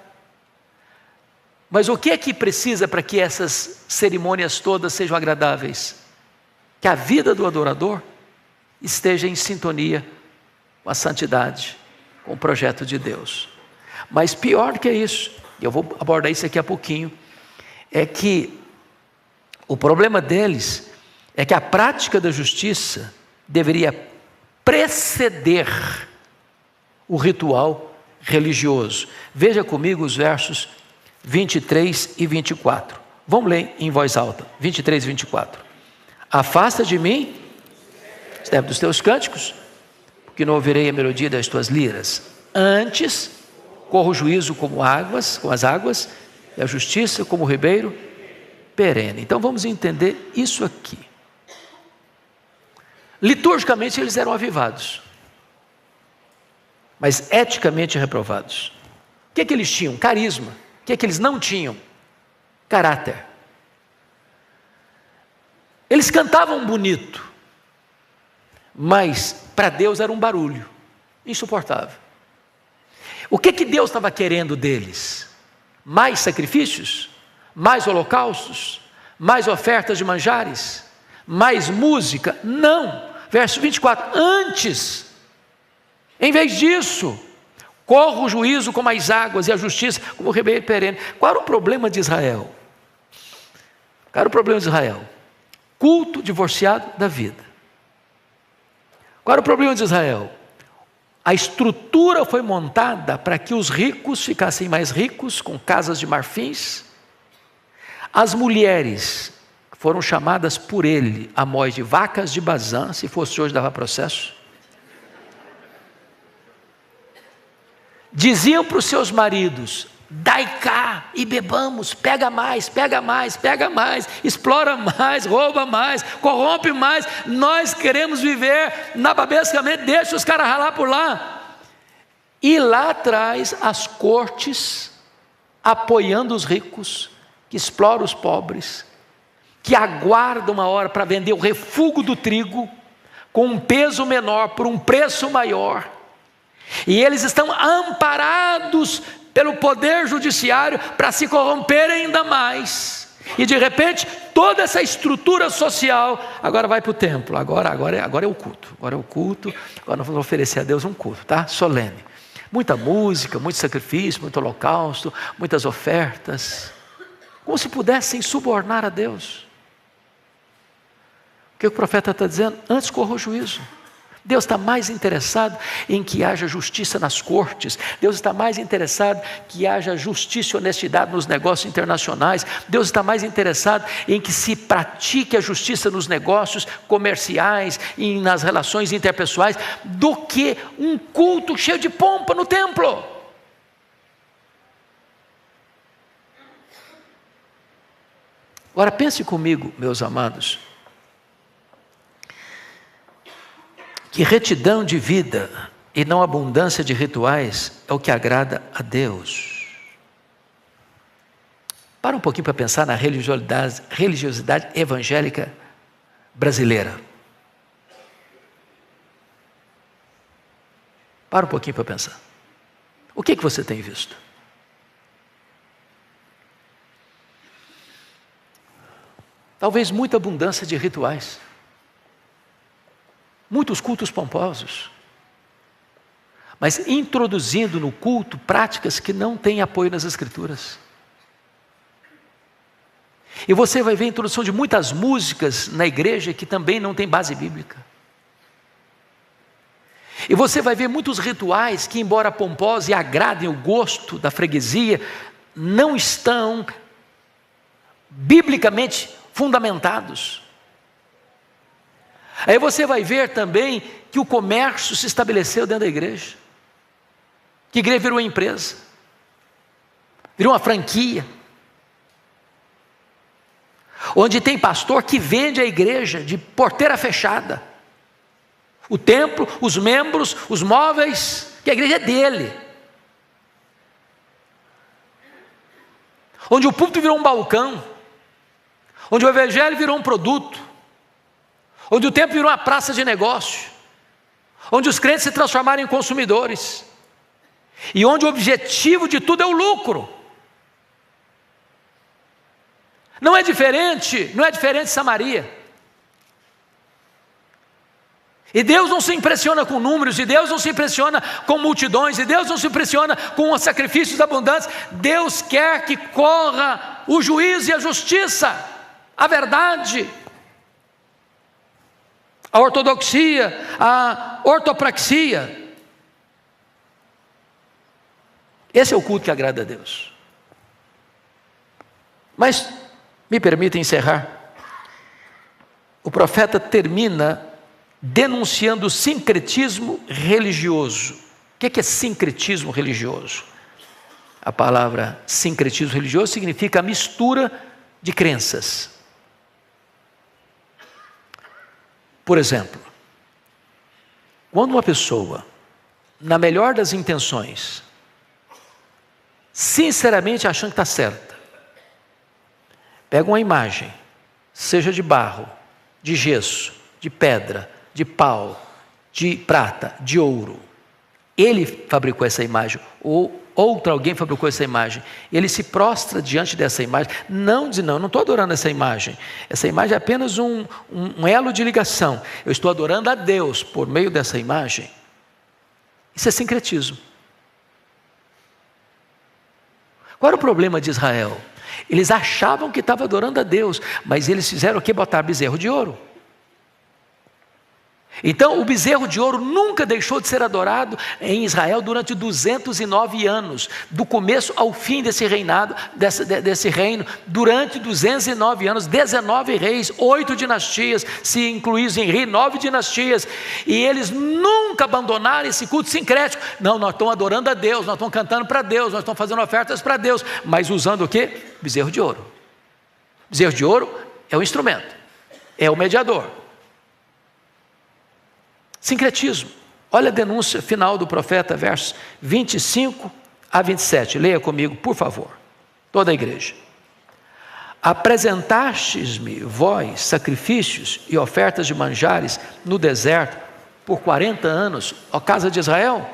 Mas o que é que precisa para que essas cerimônias todas sejam agradáveis? Que a vida do adorador esteja em sintonia com a santidade, com o projeto de Deus. Mas pior do que isso, e eu vou abordar isso aqui a pouquinho, é que o problema deles é que a prática da justiça deveria preceder o ritual religioso. Veja comigo os versos 23 e 24. Vamos ler em voz alta, 23 e 24. Afasta de mim os tempos dos teus cânticos, porque não ouvirei a melodia das tuas liras. Antes, corra o juízo como as águas, e a justiça como o ribeiro perene. Então vamos entender isso aqui. Liturgicamente eles eram avivados, mas eticamente reprovados. O que é que eles tinham? Carisma. O que é que eles não tinham? Caráter. Eles cantavam bonito, mas para Deus era um barulho insuportável. O que que Deus estava querendo deles? Mais sacrifícios? Mais holocaustos? Mais ofertas de manjares? Mais música? Não. Verso 24, antes, em vez disso, corra o juízo como as águas e a justiça como o ribeiro perene. Qual era o problema de Israel? Qual era o problema de Israel? Culto divorciado da vida. Qual era o problema de Israel? A estrutura foi montada para que os ricos ficassem mais ricos, com casas de marfins. As mulheres foram chamadas por ele, Amós, de vacas de Bazã. Se fosse hoje dava processo. Diziam para os seus maridos, dai cá e bebamos, pega mais, explora mais, rouba mais, corrompe mais, nós queremos viver nababescamente, deixa os caras ralar por lá. E lá atrás as cortes apoiando os ricos, que exploram os pobres, que aguardam uma hora para vender o refúgio do trigo, com um peso menor, por um preço maior. E eles estão amparados pelo poder judiciário para se corromperem ainda mais. E de repente, toda essa estrutura social agora vai para o templo. Agora é o culto. Agora nós vamos oferecer a Deus um culto, tá? Solene. Muita música, muito sacrifício, muito holocausto, muitas ofertas, como se pudessem subornar a Deus. O que o profeta está dizendo? Antes corra o juízo. Deus está mais interessado em que haja justiça nas cortes. Deus está mais interessado que haja justiça e honestidade nos negócios internacionais. Deus está mais interessado em que se pratique a justiça nos negócios comerciais e nas relações interpessoais do que um culto cheio de pompa no templo. Agora pense comigo, meus amados, que retidão de vida e não abundância de rituais é o que agrada a Deus. Para um pouquinho para pensar na religiosidade evangélica brasileira. Para um pouquinho para pensar. O que você tem visto? Talvez muita abundância de rituais. Muitos cultos pomposos, mas introduzindo no culto práticas que não têm apoio nas Escrituras. E você vai ver a introdução de muitas músicas na igreja que também não tem base bíblica. E você vai ver muitos rituais que, embora pomposos e agradem o gosto da freguesia, não estão biblicamente fundamentados. Aí você vai ver também que o comércio se estabeleceu dentro da igreja, que a igreja virou uma empresa, virou uma franquia, onde tem pastor que vende a igreja de porteira fechada, o templo, os membros, os móveis, que a igreja é dele, onde o púlpito virou um balcão, onde o evangelho virou um produto, onde o templo virou uma praça de negócio, onde os crentes se transformaram em consumidores, e onde o objetivo de tudo é o lucro. Não é diferente de Samaria. E Deus não se impressiona com números, e Deus não se impressiona com multidões, e Deus não se impressiona com os sacrifícios abundantes. Deus quer que corra o juízo e a justiça, a verdade, a ortodoxia, a ortopraxia. Esse é o culto que agrada a Deus. Mas me permita encerrar. O profeta termina denunciando o sincretismo religioso. O que é sincretismo religioso? A palavra sincretismo religioso significa a mistura de crenças. Por exemplo, quando uma pessoa, na melhor das intenções, sinceramente achando que está certa, pega uma imagem, seja de barro, de gesso, de pedra, de pau, de prata, de ouro, ele fabricou essa imagem, ou alguém fabricou essa imagem, ele se prostra diante dessa imagem, não diz, não, eu não estou adorando essa imagem é apenas um elo de ligação, eu estou adorando a Deus por meio dessa imagem. Isso é sincretismo. Qual era o problema de Israel? Eles achavam que estavam adorando a Deus, mas eles fizeram o quê? Botar bezerro de ouro. Então o bezerro de ouro nunca deixou de ser adorado em Israel durante 209 anos, do começo ao fim desse reinado, desse reino, durante 209 anos, 19 reis, 8 dinastias, se incluíssem em rei, 9 dinastias, e eles nunca abandonaram esse culto sincrético. Não, nós estamos adorando a Deus, nós estamos cantando para Deus, nós estamos fazendo ofertas para Deus, mas usando o quê? Bezerro de ouro. Bezerro de ouro é o instrumento, é o mediador. Sincretismo. Olha a denúncia final do profeta, versos 25 a 27. Leia comigo, por favor. Toda a igreja. Apresentastes-me vós sacrifícios e ofertas de manjares no deserto por 40 anos, ó casa de Israel?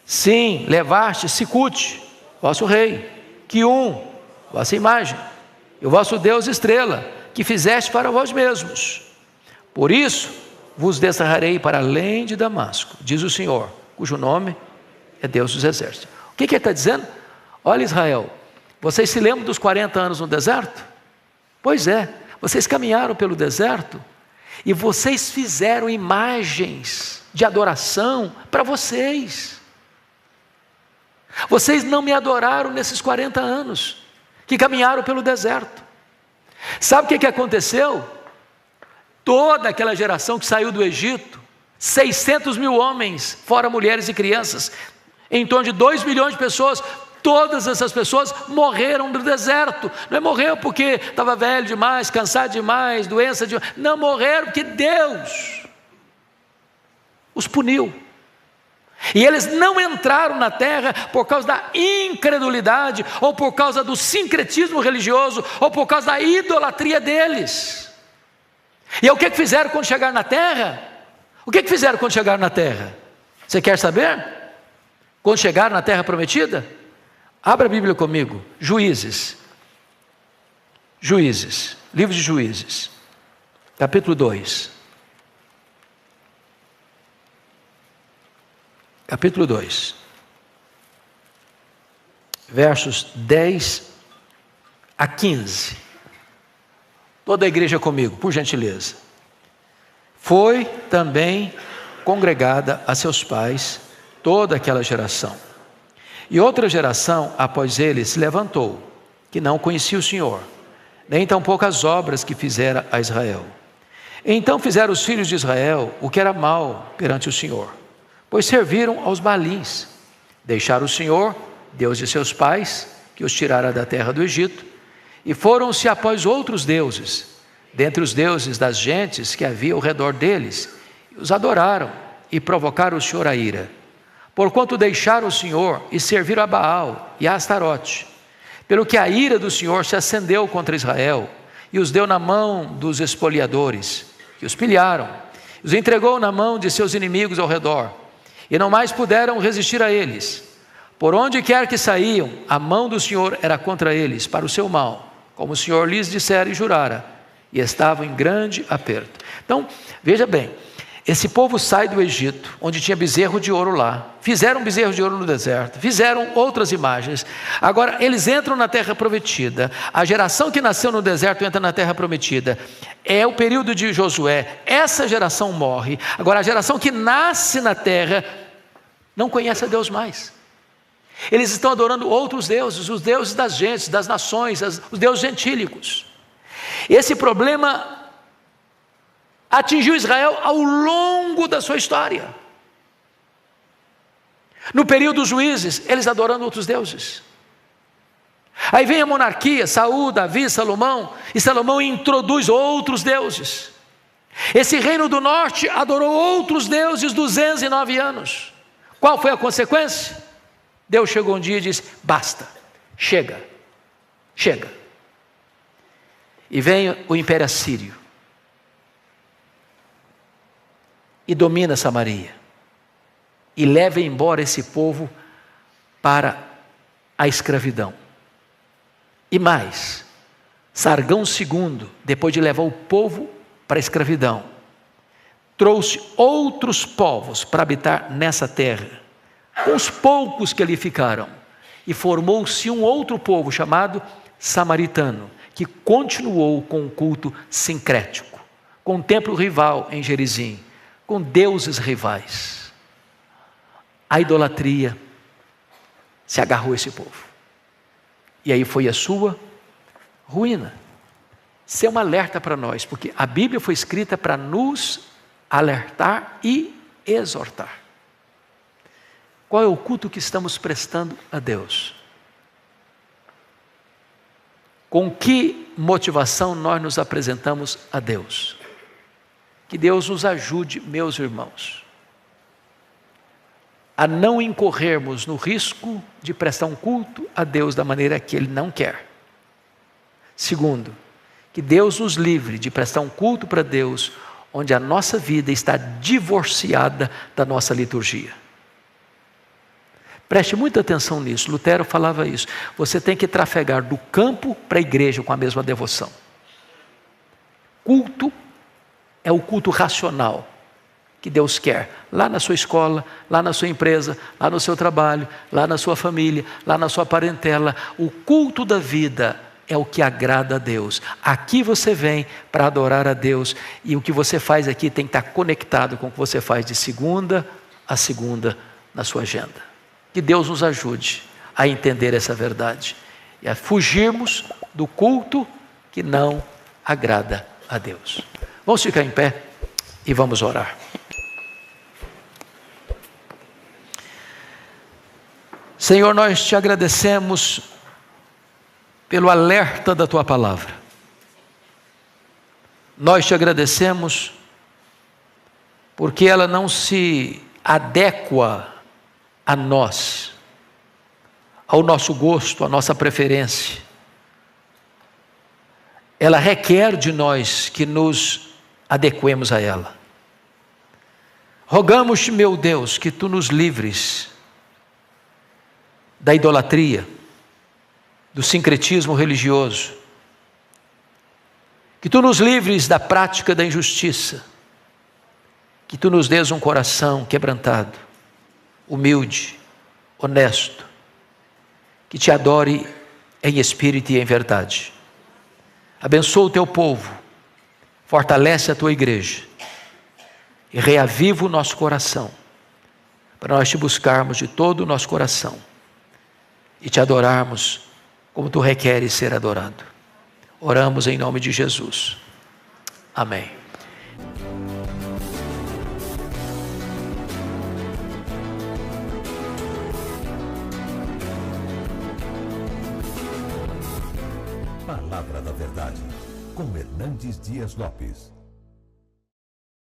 Sim, levaste Sicute, vosso rei, Quium, vossa imagem, e o vosso Deus estrela, que fizeste para vós mesmos. Por isso vos descerrarei para além de Damasco, diz o Senhor, cujo nome é Deus dos exércitos. O que ele está dizendo? Olha, Israel, vocês se lembram dos 40 anos no deserto? Pois é, vocês caminharam pelo deserto e vocês fizeram imagens de adoração para vocês. Vocês não me adoraram nesses 40 anos que caminharam pelo deserto. Sabe o que aconteceu? Toda aquela geração que saiu do Egito, 600 mil homens, fora mulheres e crianças, em torno de 2 milhões de pessoas, todas essas pessoas morreram no deserto. Não morreu porque estava velho demais, cansado demais, doença demais. Não, morreram porque Deus os puniu. E eles não entraram na terra por causa da incredulidade, ou por causa do sincretismo religioso, ou por causa da idolatria deles. E o que fizeram quando chegaram na terra? O que fizeram quando chegaram na terra? Você quer saber? Quando chegaram na terra prometida? Abra a Bíblia comigo, Juízes, livro de Juízes, capítulo 2. Capítulo 2, versos 10 a 15. Toda a igreja comigo, por gentileza. Foi também congregada a seus pais toda aquela geração. E outra geração após ele se levantou, que não conhecia o Senhor, nem tampouco as obras que fizera a Israel. Então fizeram os filhos de Israel o que era mal perante o Senhor, pois serviram aos Baalins, deixaram o Senhor, Deus de seus pais, que os tirara da terra do Egito, e foram-se após outros deuses, dentre os deuses das gentes que havia ao redor deles, e os adoraram e provocaram o Senhor a ira. Porquanto deixaram o Senhor e serviram a Baal e a Astarote, pelo que a ira do Senhor se acendeu contra Israel, e os deu na mão dos espoliadores, que os pilharam, os entregou na mão de seus inimigos ao redor, e não mais puderam resistir a eles. Por onde quer que saíam, a mão do Senhor era contra eles, para o seu mal, como o Senhor lhes dissera e jurara, e estavam em grande aperto. Então, veja bem, esse povo sai do Egito, onde tinha bezerro de ouro lá, fizeram bezerro de ouro no deserto, fizeram outras imagens. Agora eles entram na terra prometida. A geração que nasceu no deserto entra na terra prometida. É o período de Josué. Essa geração morre. Agora a geração que nasce na terra não conhece a Deus mais. Eles estão adorando outros deuses, os deuses das gentes, das nações, os deuses gentílicos. Esse problema atingiu Israel ao longo da sua história. No período dos juízes, eles adorando outros deuses. Aí vem a monarquia, Saul, Davi, Salomão, e Salomão introduz outros deuses. Esse reino do norte adorou outros deuses 209 anos. Qual foi a consequência? Deus chegou um dia e disse: basta, chega. E vem o Império Assírio e domina Samaria, e leva embora esse povo para a escravidão. E mais, Sargão II, depois de levar o povo para a escravidão, trouxe outros povos para habitar nessa terra, com os poucos que ali ficaram, e formou-se um outro povo chamado samaritano, que continuou com o culto sincrético, com um templo rival em Gerizim, com deuses rivais. A idolatria se agarrou a esse povo, e aí foi a sua ruína. Isso é um alerta para nós, porque a Bíblia foi escrita para nos alertar e exortar. Qual é o culto que estamos prestando a Deus? Com que motivação nós nos apresentamos a Deus? Que Deus nos ajude, meus irmãos, a não incorrermos no risco de prestar um culto a Deus da maneira que Ele não quer. Segundo, que Deus nos livre de prestar um culto para Deus onde a nossa vida está divorciada da nossa liturgia. Preste muita atenção nisso. Lutero falava isso. Você tem que trafegar do campo para a igreja com a mesma devoção. Culto é o culto racional, que Deus quer, lá na sua escola, lá na sua empresa, lá no seu trabalho, lá na sua família, lá na sua parentela. O culto da vida é o que agrada a Deus. Aqui você vem para adorar a Deus, e o que você faz aqui tem que estar conectado com o que você faz de segunda a segunda na sua agenda. Que Deus nos ajude a entender essa verdade e a fugirmos do culto que não agrada a Deus. Vamos ficar em pé e vamos orar. Senhor, nós te agradecemos pelo alerta da tua palavra. Nós te agradecemos porque ela não se adequa a nós, ao nosso gosto, à nossa preferência. Ela requer de nós que nos adequemos a ela. Rogamos-te, meu Deus, que tu nos livres da idolatria, do sincretismo religioso, que tu nos livres da prática da injustiça, que tu nos dês um coração quebrantado, humilde, honesto, que te adore em espírito e em verdade. Abençoa o teu povo, fortalece a tua igreja e reaviva o nosso coração, para nós te buscarmos de todo o nosso coração e te adorarmos como tu requeres ser adorado. Oramos em nome de Jesus. Amém. Palavra da Verdade, com Hernandes Dias Lopes.